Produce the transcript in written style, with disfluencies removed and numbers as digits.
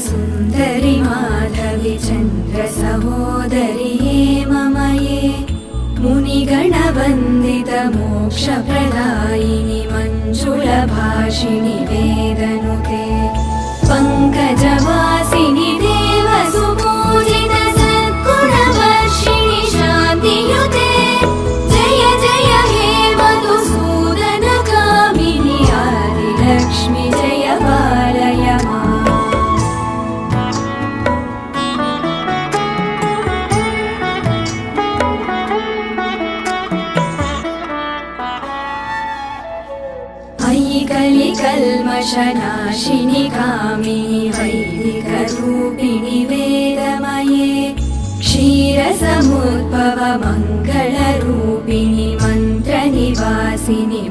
सुन्दरि माधवि चन्द्र सहोदरि हेममये मुनिगणवन्दित मोक्षप्रदायिनि मञ्जुलभाषिणि वेदनुते पङ्कजवासिनि देवसुपूजित सद्गुणवर्षिणि शान्तियुते जय जय हे मधुसूदनकामिनि आदिलक्ष्मि जय पालय माम्। अयि कलिकल्मषनाशिनि कामिनि वैदिकरूपिणि वेदमये क्षीरसमुद्भव मङ्गलरूपिणि मन्त्रनिवासिनि